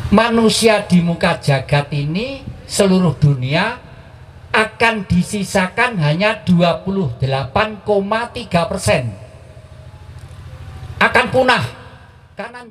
manusia di muka jagat ini seluruh dunia akan disisakan hanya 28,3%, akan punah karena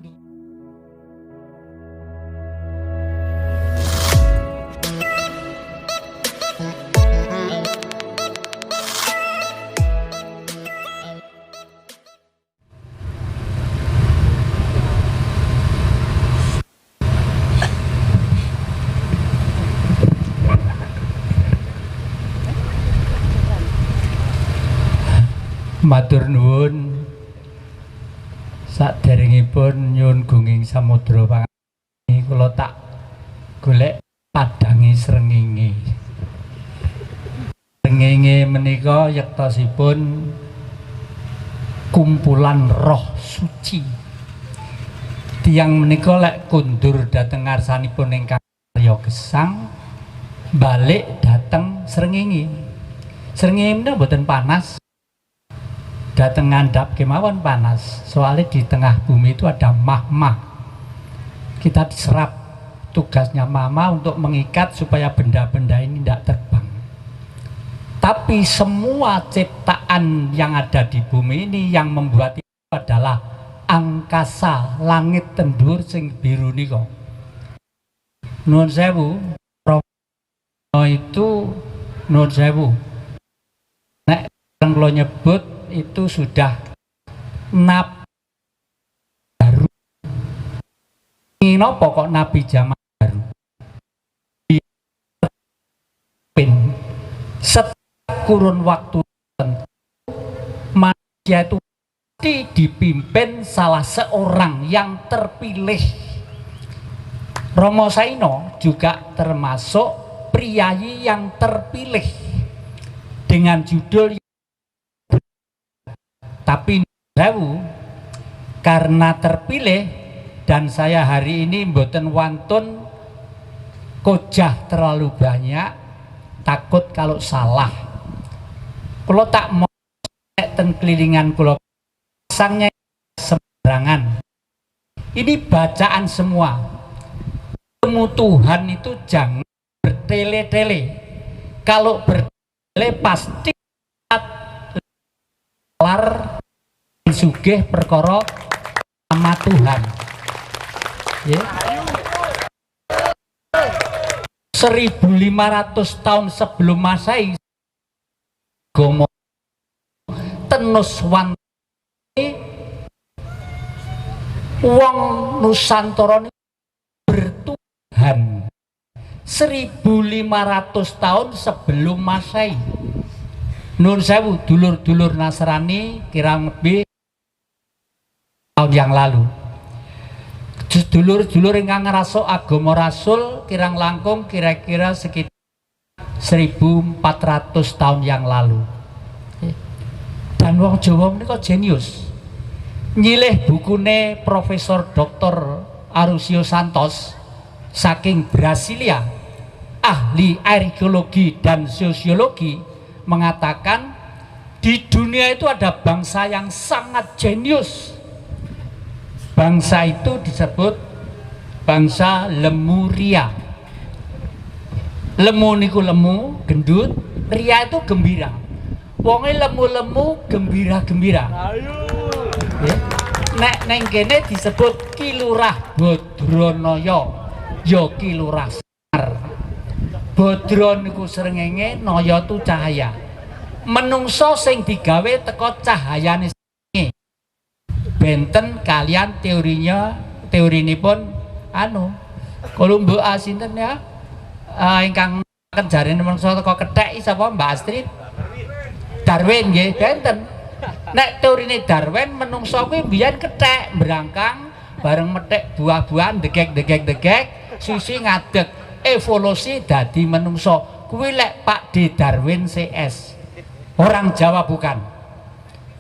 matur nuwun saderengipun nyuwun gunging samudra pangani kula tak golek padange srengenge. Srengenge menika yektosipun kumpulan roh suci. Tiyang menika lek kundur dhateng ngarsanipun ingkang karya gesang balik dhateng srengenge. Srengenge menika mboten panas. Datang ngandap kemawon panas, soalnya di tengah bumi itu ada magma. Kita diserap, tugasnya mama untuk mengikat supaya benda-benda ini tidak terbang. Tapi semua ciptaan yang ada di bumi ini yang membuat itu adalah angkasa, langit tendur sing biru niko. Nuwun sewu, itu nuwun sewu. Nek kalau nyebut itu sudah nabi baru. Ini pokok nabi zaman baru. Setiap kurun waktu tertentu manusia itu pasti dipimpin salah seorang yang terpilih. Romo Saino juga termasuk priayi yang terpilih dengan judul. Tapi sewu karena terpilih dan saya hari ini mboten wantun kojah terlalu banyak, takut kalau salah. Kalau tak mau ten kelilingan kulo pasangnya sembarangan. Ini bacaan semua. Temu Tuhan itu jangan bertele-tele. Kalau bertele pasti lar sugih perkara sama Tuhan. Ya. 1500 tahun sebelum Masehi Gomo tenus wanti wong Nusantara bertuhan 1500 tahun sebelum Masehi. Nun sewu dulur-dulur Nasrani kirang lebih tahun yang lalu. Dulur-dulur ingkang ngrasuk agama Rasul kirang langkung kira-kira sekitar 1400 tahun yang lalu. Dan wong Jawa menika jenius. Nyilih bukune Profesor Dr. Arusio Santos saking Brasilia, ahli arkeologi dan sosiologi, mengatakan di dunia itu ada bangsa yang sangat jenius. Bangsa itu disebut bangsa Lemuria. Lemu niku lemu, gendut, ria itu gembira. Wonge lemu-lemu, gembira-gembira. Ya. Nek neng kene disebut Kilurah Badranaya, ya Kilurah Semar. Badra niku srengenge, naya tu cahaya. Menungso sing digawe teko cahayane srengenge. Benten kalian teorinipun Columbus sinten ya? Ingkang jarene menungso teko kethek sapa Mbak Astrid? Darwin nggih, benten. Nek teorine Darwin menungso kuwi mbiyen kethek berangkang bareng metik buah-buahan degek-degek susi ngadeg. Evolusi dadi menungso kuwi lek Pak D. Darwin CS. Orang Jawa bukan.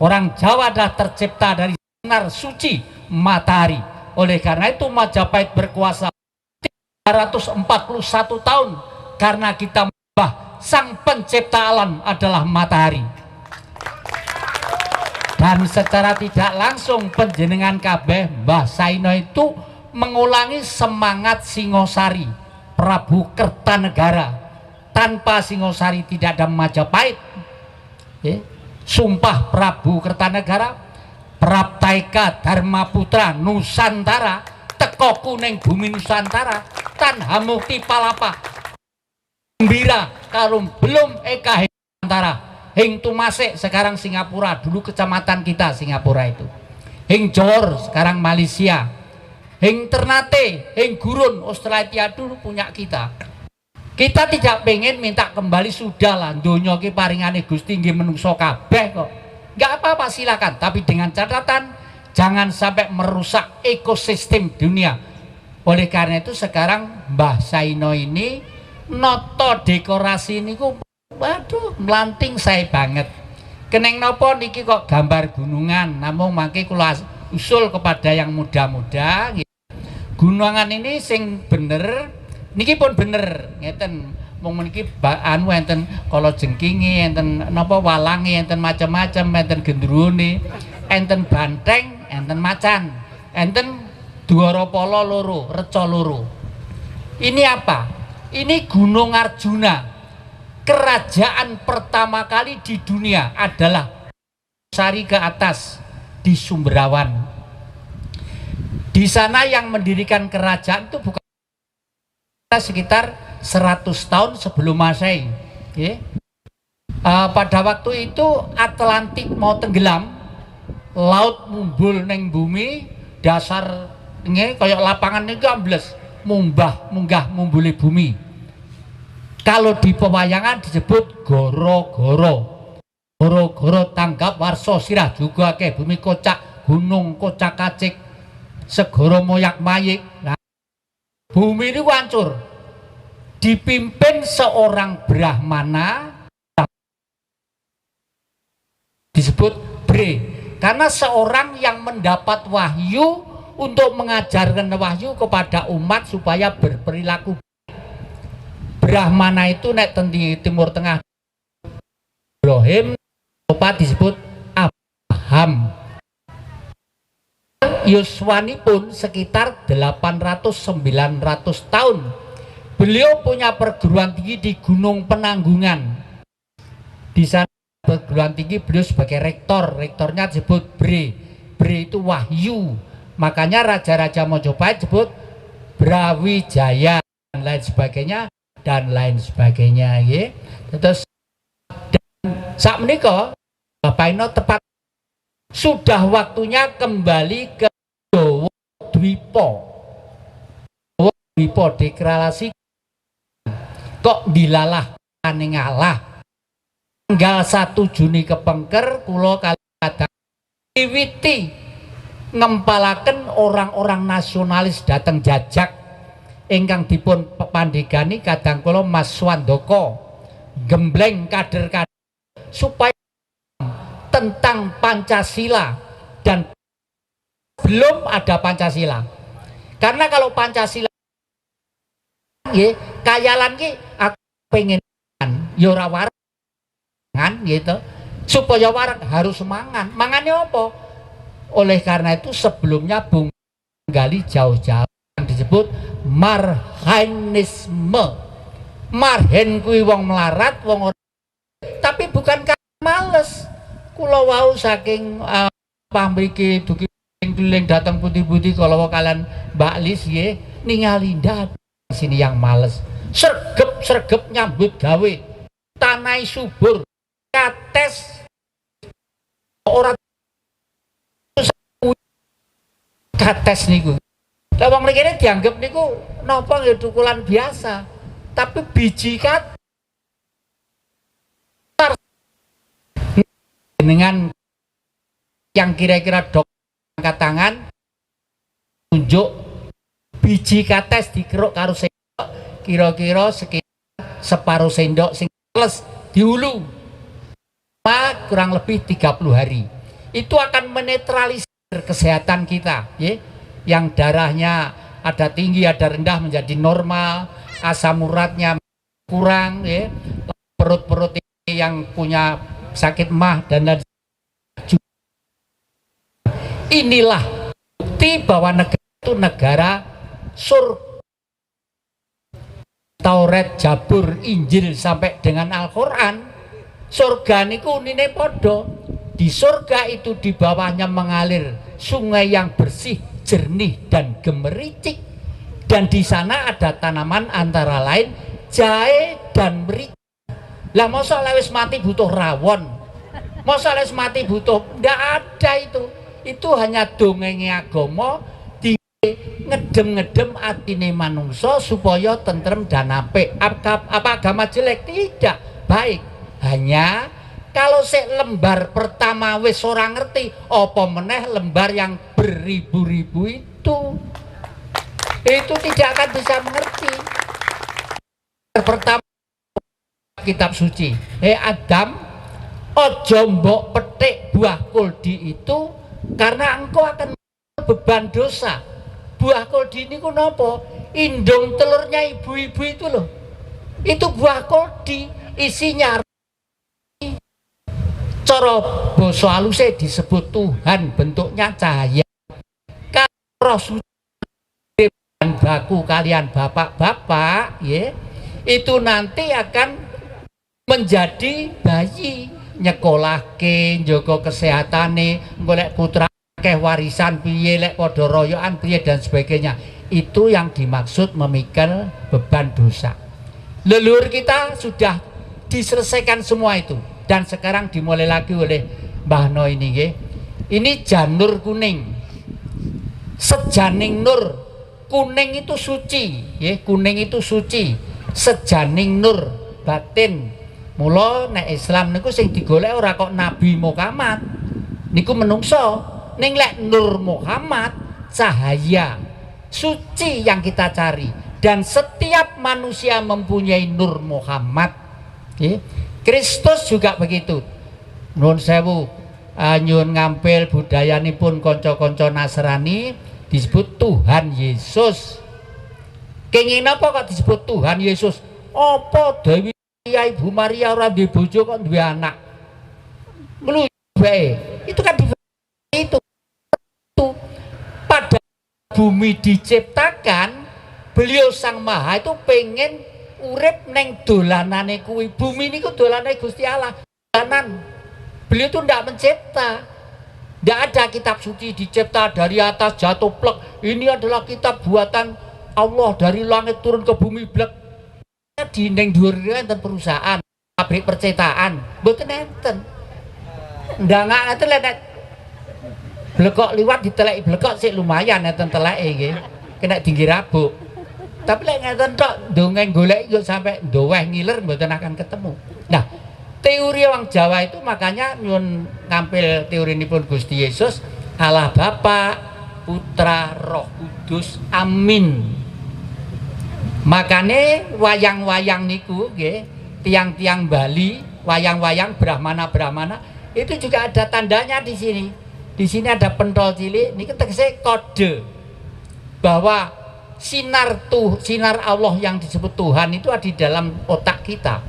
Orang Jawa adalah tercipta dari sinar suci matahari. Oleh karena itu Majapahit berkuasa 341 tahun karena kita menyembah sang pencipta alam adalah matahari. Dan secara tidak langsung penjenengan kabeh Mbah Saino itu mengulangi semangat Singosari Prabu Kertanegara. Tanpa Singosari tidak ada Majapahit. Sumpah Prabu Kertanegara, Praptaika Dharma Putra Nusantara, teko kuning bumi Nusantara, tan hamukti palapa gembira kalau belum eka Nusantara. Hing Tumasek sekarang Singapura, dulu kecamatan kita Singapura itu. Hing Johor sekarang Malaysia. Hing Ternate, Hing Gurun Australia dulu punya kita. Kita tidak pengen minta kembali, sudah lah donya ki paringane Gusti nggih menungso kabeh kok. Enggak apa-apa silakan, tapi dengan catatan jangan sampai merusak ekosistem dunia. Oleh karena itu sekarang Mbah Saino ini noto dekorasi niku waduh melanting saya banget. Keneng nopo niki kok gambar gunungan, namun mangke kula usul kepada yang muda-muda gunungan ini sing bener niki pun bener ngeten mung niki anu enten kala jengkingi enten napa walangi enten macam-macam enten gendrone enten banteng enten macan enten Dwara Pala loro reca loro. Ini apa? Ini Gunung Arjuna. Kerajaan pertama kali di dunia adalah Sari ke atas di Sumberawan. Di sana yang mendirikan kerajaan itu bukan sekitar 100 tahun sebelum Masehi. Pada waktu itu Atlantik mau tenggelam, laut mumbul neng bumi, dasar kayak lapangan ini ambles, munggah mumbuli bumi. Kalau di pewayangan disebut goro-goro. Goro-goro tanggap warso sirah juga ke bumi kocak, gunung kocak kacik, segoro moyak mayik. Nah, bumi ini hancur. Dipimpin seorang Brahmana disebut Bre, karena seorang yang mendapat wahyu untuk mengajarkan wahyu kepada umat supaya berperilaku. Brahmana itu nek di Timur Tengah Ibrahim, Eropa disebut Abraham. Yuswani pun sekitar 800-900 tahun. Beliau punya perguruan tinggi di Gunung Penanggungan. Di sana perguruan tinggi beliau sebagai rektor. Rektornya disebut Bre. Bre itu wahyu. Makanya raja-raja Majapahit disebut Brawijaya dan lain sebagainya. Dan lain sebagainya ya. Terus saat menikah Bapak Ino tepat sudah waktunya kembali ke Jawa Dwipo. Jawa Dwipo deklarasi kok dilalah ane ngalah. Tanggal 1 Juni kepengker kula kadang wiwiti ngempalaken orang-orang nasionalis datang jajak ingkang dipun pandegani kadang kula Mas Swandoko gembleng kader-kader supaya tentang Pancasila, dan belum ada Pancasila. Karena kalau Pancasila kayalan ki aku pengen ya ora warangan gitu, supaya warak harus mangan. Mangannya apa? Oleh karena itu sebelumnya Bung Gali jauh-jauh yang disebut marhanisme. Marhen kuwi wong melarat, wong tapi bukan karena males. Kula wau saking pamriki dugi keliling datang putih-putih kalau kalian Mbak Lis nggih ningali ndak sini yang males. Sregep nyambut gawe. Tanai subur. Kates ora kates niku. Lah wong mriki dianggap niku napa nggih tukulan biasa. Tapi biji kat dengan yang kira-kira dok angkat tangan tunjuk biji kates dikeruk karo sendok kira-kira sekitar separuh sendok sing plus di hulu kurang lebih 30 hari itu akan menetralisir kesehatan kita ya, yang darahnya ada tinggi ada rendah menjadi normal, asam uratnya kurang ya, perut-perut yang punya sakit mah dan lain. Inilah bukti bahwa negara itu negara surga. Taurat, Jabur, Injil sampai dengan Al-Quran, surga niku unine podo. Di surga itu di bawahnya mengalir sungai yang bersih, jernih dan gemericik. Dan di sana ada tanaman antara lain jahe dan merica. Lah masa lewis mati butuh rawon, masa lewis mati butuh, ndak ada itu. Itu hanya dongengnya agama di ngedem-ngedem atine manungsa supaya tentrem dan apik. Apa agama jelek? Tidak, baik. Hanya kalau lembar pertama wis ora ngerti, apa meneh lembar yang beribu-ribu itu tidak akan bisa mengerti. Pertama kitab suci, Adam, ojo mbok petik buah kuldi itu karena engkau akan beban dosa. Buah kuldi ini ku nopo? Indung telurnya ibu-ibu itu loh. Itu buah kuldi, isinya cara basa haluse disebut Tuhan, bentuknya cahaya. Kalau suci baku kalian bapak-bapak, ya, itu nanti akan menjadi bayi, nyekolahke, njogo kesehatane, golek putra akeh warisan piye, lek padha royokan piye dan sebagainya. Itu yang dimaksud memikul beban dosa. Leluhur kita sudah diselesaikan semua itu, dan sekarang dimulai lagi oleh Mbah No ini, nggih. Ini janur kuning, sejaning nur. Kuning itu suci, ya, kuning itu suci, sejaning nur batin. Mula nek Islam niku sing digolek ora kok Nabi Muhammad, niku menungso, ning lek Nur Muhammad cahaya suci yang kita cari, dan setiap manusia mempunyai Nur Muhammad. Ya. Kristus juga begitu. Nuwun sewu, nyuwun ngampil budayanipun kanca-kanca Nasrani disebut Tuhan Yesus. Kenging apa kok disebut Tuhan Yesus? Apa Dewi Ibu Maria ora duwe bojo kok duwe anak? Melu bae. Itu kan itu. Pada bumi diciptakan, beliau Sang Maha itu pengen urip neng dolanane kuwi. Bumi niku dolanane Gusti Allah. Dolanan. Beliau itu ndak mencipta. Tidak ada kitab suci dicipta dari atas jatuh plek. Ini adalah kitab buatan Allah dari langit turun ke bumi blek. Di neng dhuwur enten perusahaan, pabrik percetakan, mboten enten. Ndak enten lek blekok liwat diteleki blekok sik lumayan enten teleke nggih. Kena tinggi rabuk. Tapi lek ngeten tok dongeng golek yo sampai ndoweh ngiler mboten akan ketemu. Nah, teori orang Jawa itu makanya nyun ngampil teori ini pun Gusti Yesus, Allah Bapa, Putra, Roh Kudus, amin. Makanya wayang-wayang niku, tiang-tiang Bali, wayang-wayang Brahmana-Brahmana itu juga ada tandanya di sini. Di sini ada pentol cilik, ini tegese kode bahwa sinar Allah yang disebut Tuhan itu ada di dalam otak kita.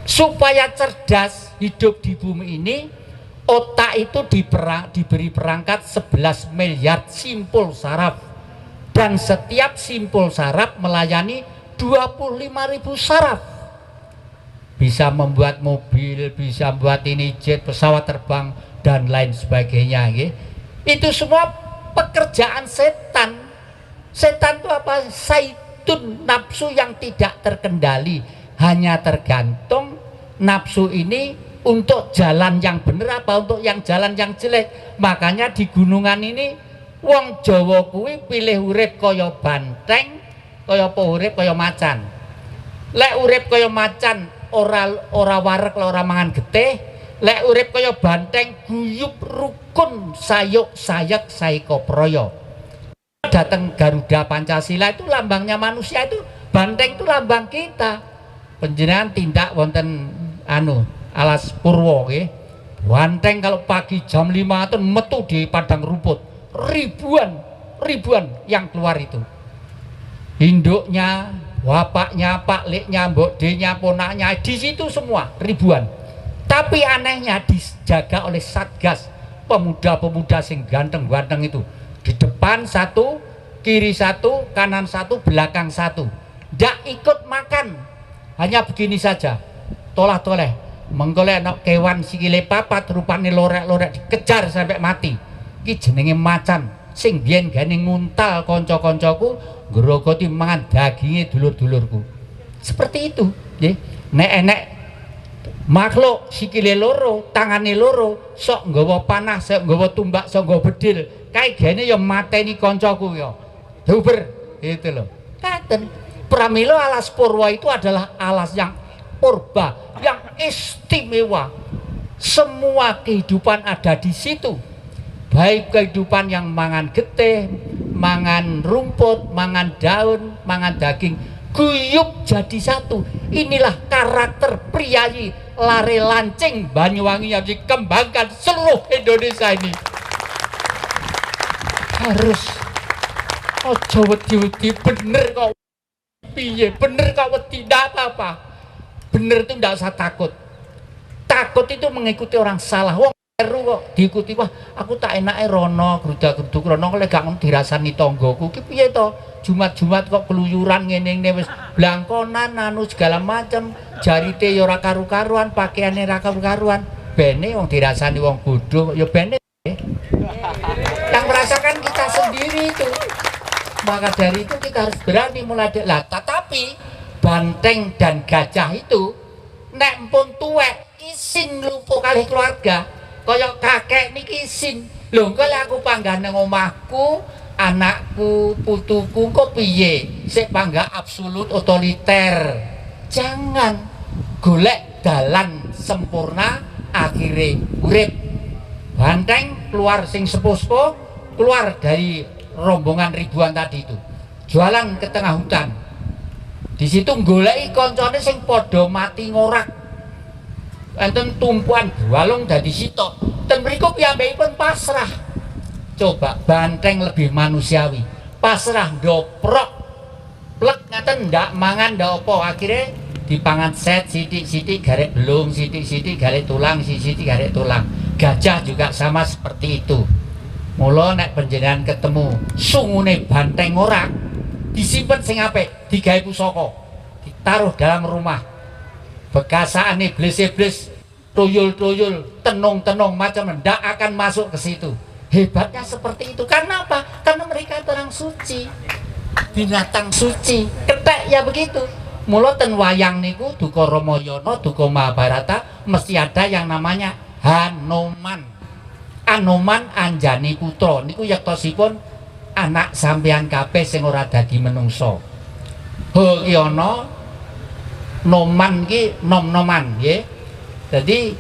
Supaya cerdas hidup di bumi ini, otak itu diberi perangkat 11 miliar simpul saraf, dan setiap simpul saraf melayani 25.000 saraf. Bisa membuat mobil, bisa membuat ini jet, pesawat terbang dan lain sebagainya, gitu. Itu semua pekerjaan setan. Setan itu apa? Saitun, nafsu yang tidak terkendali. Hanya tergantung nafsu ini untuk jalan yang benar apa untuk yang jalan yang jelek. Makanya di gunungan ini wong Jawa kuwi pilih urip kaya banteng, kaya apa urip kaya macan. Lek urip kaya macan ora wareg, ora mangan getih. Lek urip kaya banteng guyub rukun sayuk sayak saiko proyo. Datang Garuda Pancasila itu lambangnya manusia, itu banteng itu lambang kita. Panjenengan tindak wonten alas Purwo nggih. Banteng kalau pagi jam 5 itu metu di padang rumput. Ribuan yang keluar itu. Induknya, bapaknya, pakliknya, mbokdenya, ponaknya, di situ semua ribuan. Tapi anehnya dijaga oleh Satgas, pemuda-pemuda sing ganteng-ganteng itu. Di depan satu, kiri satu, kanan satu, belakang satu. Ndak ikut makan, hanya begini saja, tolah-toleh. Menggolek anak kewan sikile papat, rupane lorek-lorek, dikejar sampai mati. Ki jenenge macan, sing biyen gane nguntal kanca-kancaku, ngrogoti mangan daginge dulur-dulurku. Seperti itu, nggih. Nek enek makhluk sikile loro, tangane loro, sok nggawa panah, sok nggawa tumbak, sok nggawa bedil, kae gene ya mateni kancaku ya. Duber, itu loh. Katen pramila alas Purwa itu adalah alas yang purba, yang istimewa. Semua kehidupan ada di situ. Baik kehidupan yang mangan getih, mangan rumput, mangan daun, mangan daging, guyub jadi satu. Inilah karakter priayi lare lancing Banyuwangi yang dikembangkan seluruh Indonesia ini. Harus ojo wedi-wedi, bener kok piye, bener kok wedi, tidak apa-apa. Bener itu tidak usah takut. Takut itu mengikuti orang salah. Wong eru kok diikuti, wah aku tak enake rono grudak-gruduk rono kok lek gak dirasani tanggoku ki piye to. Jumat-jumat kok keluyuran ngene-ngene wis blangkonan anu segala macam, jarite ya ora karu-karuan, pakaiane ora karu-karuan. Bene wong dirasani wong bodoh ya bene. Yang merasakan kita sendiri itu. Maka dari itu kita harus berani mulai lah. Tetapi banteng dan gajah itu nek pun tuwek isin lumpuh kali keluarga. Kaya kakek niki isin. Lho engko lek aku panggah nang omahku, anakku, putuku kok piye? Sik panggah absolut otoriter. Jangan golek dalan sempurna akhire urip. Banteng keluar sing sepuh-sepuh, keluar dari rombongan ribuan tadi itu. Jualan ke tengah hutan. Di situ goleki koncone sing padha mati ngorak. Enten tumpuan balung dadi sitok. Ten mriku piyambakipun pasrah. Coba banteng lebih manusiawi. Pasrah ndoprok. Plek ngaten ndak mangan ndak apa, akhirnya dipangan set sithik-sithik garek belung, sithik-sithik garek tulang, sithik-sithik garek tulang. Gajah juga sama seperti itu. Mula nek panjenengan ketemu sungune banteng ngorak, disimpen sing apik, digawe pusaka, ditaruh dalam rumah. Bekasaan iblis-iblis, tuyul-tuyul, tenung-tenung macam ndak akan masuk ke situ. Hebatnya seperti itu. Karena apa? Karena mereka itu orang suci, binatang suci. Ketek ya begitu. Mula ten wayang niku duka Ramayana, duka Mahabharata mesti ada yang namanya Hanuman. Anoman Anjani Putra niku yektosipun anak sampeyan kabeh sing ora dadi menungso. Ho ki ana Noman ki nom-noman nggih. Dadi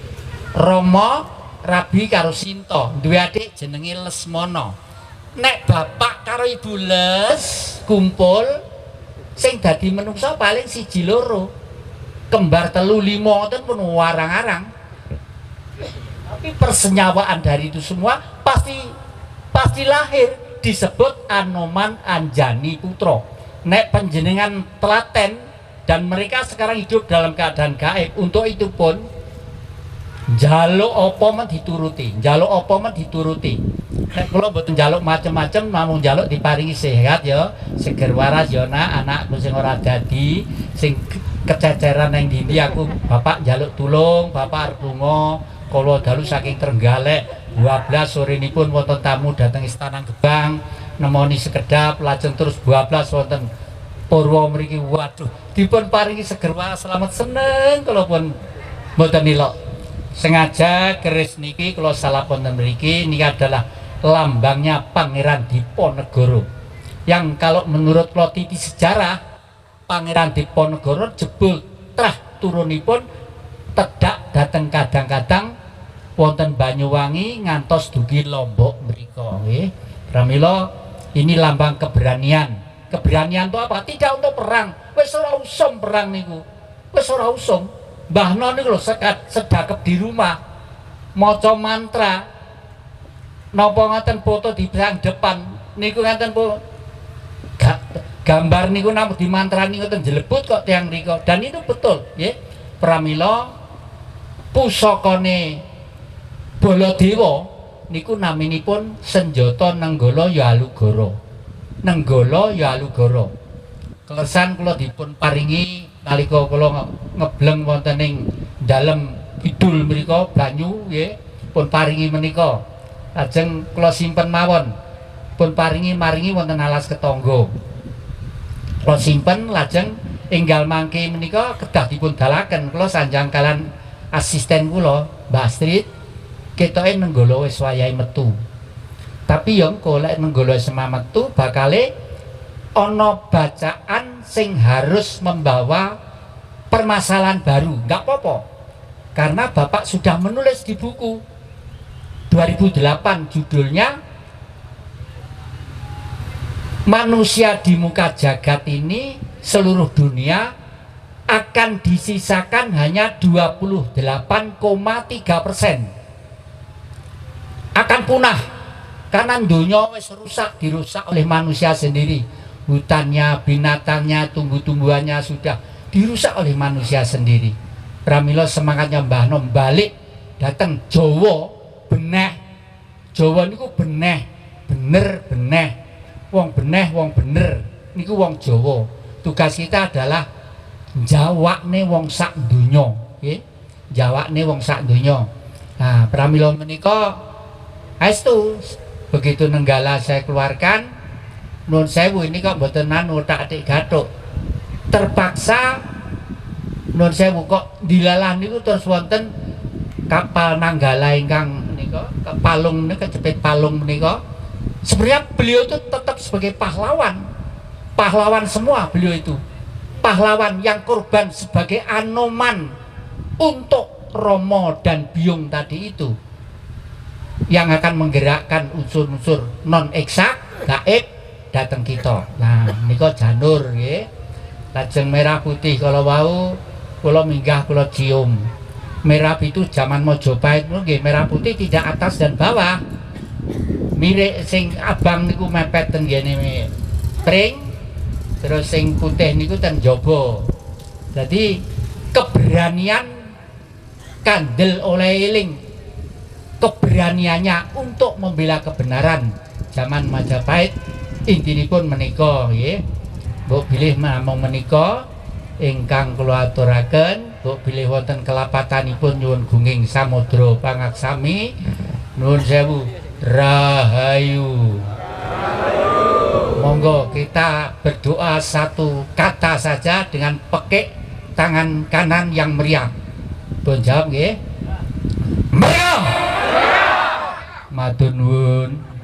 Rama rabi karo Sinta, duwe adik jenenge Lesmana. Nek bapak karo ibu Les kumpul sing dadi menungso paling siji loro. Kembar telu limo ngoten pun warang-arang. Tapi persenyawaan dari itu semua pasti lahir disebut Anoman Anjani Putra. Nek panjenengan telaten dan mereka sekarang hidup dalam keadaan gaib, untuk itu pun njaluk apa men dituruti, njaluk apa men dituruti. Nek kula mboten njaluk macem-macem, namung njaluk diparingi sehat ya, seger waras ya nak, anakku sing ora dadi, sing kececeran nang ndi aku bapak njaluk tulung, bapak arep lunga, kula dalu saking Trenggalek 12 sorenipun wonten tamu dateng Istana Gebang, nemoni sekedap, lajeng terus 12 wonten Purwa mriki. Waduh, dipun paringi seger waras, selamat seneng kula pun mboten nilok. Sengaja keris niki kula salapunten mriki, niki adalah lambangnya Pangeran Diponegoro. Yang kalau menurut plotiti sejarah, Pangeran Diponegoro jebul trah turunipun tedak dateng kadang-kadang wonten Banyuwangi ngantos dugi Lombok mriko nggih. Pramila ini lambang keberanian. Keberanian itu apa? Tidak untuk perang. Wis ora usum perang niku. Wis ora usum. Mbah Non niku lho sedakep di rumah maca mantra. Napa ngoten foto di belakang depan niku ngoten po. Gambar niku namung dimantrani ngoten jelebut kok tiyang mriku. Dan itu betul, nggih. Pramila pusakane Baladewa niku naminipun Senjata Nenggala Yalugara. Nenggala ya Alugara. Kleresan kula dipun paringi nalika kula ngebleng wonten ing dalem kidul mriku banyu nggih pun paringi menika. Lajeng kula simpen mawon. Pun paringi maringi wonten alas ketangga. Kula simpen lajeng enggal mangke menika kedah dipun dalaken kula sanjang kalan asisten kula Mbak Astrid ketoke Nenggala wis wayahe metu. Tapi yang golek Nenggala sema metu bakale ana bacaan sing harus membawa permasalahan baru. Enggak apa-apa. Karena Bapak sudah menulis di buku 2008 judulnya Manusia di Muka Jagat Ini Seluruh Dunia akan disisakan hanya 28,3%. Akan punah karena dunia wis rusak, dirusak oleh manusia sendiri. Hutannya, binatangnya, tumbuh-tumbuhannya sudah dirusak oleh manusia sendiri. Pramila semangatnya Mbah Nom balik datang Jawa beneh. Jawa niku beneh, bener beneh. Wong beneh, wong bener. Niku wong Jawa. Tugas kita adalah jawakne wong sak donya, nggih. Jawakne wong sak donya. Nah, pramila menika aestu begitu Nenggala saya keluarkan, nun sewu ini kok mboten anu tak atik gathuk. Terpaksa nun sewu kok dilalah niku terus wonten kapal Nanggala ingkang menika, palung menika kejepit palung menika. Sebenarnya beliau itu tetap sebagai pahlawan. Pahlawan semua beliau itu. Pahlawan yang korban sebagai Anoman untuk Romo dan Biung tadi itu. Yang akan menggerakkan unsur-unsur non eksak gaib datang kita. Nah, menika janur nggih. Lajeng merah putih kalau wau kula minggah kula cium. Merah itu zaman Mojopahit nggih, merah putih tidak atas dan bawah. Mirip sing abang niku mepet ten ngene pring, terus sing putih niku ten jaba. Jadi keberanian kandel oleh eling, keberaniannya untuk membela kebenaran zaman Majapahit intinipun menika nggih. Mbok bilih namung menika ingkang kula aturaken, mbok bilih wonten kelapatanipun nyuwun gunging samudra pangaksami. Nuwun sewu, rahayu. Monggo kita berdoa satu kata saja dengan pekik tangan kanan yang meriah. Pun jawab nggih. Meriah. Matur nuwun.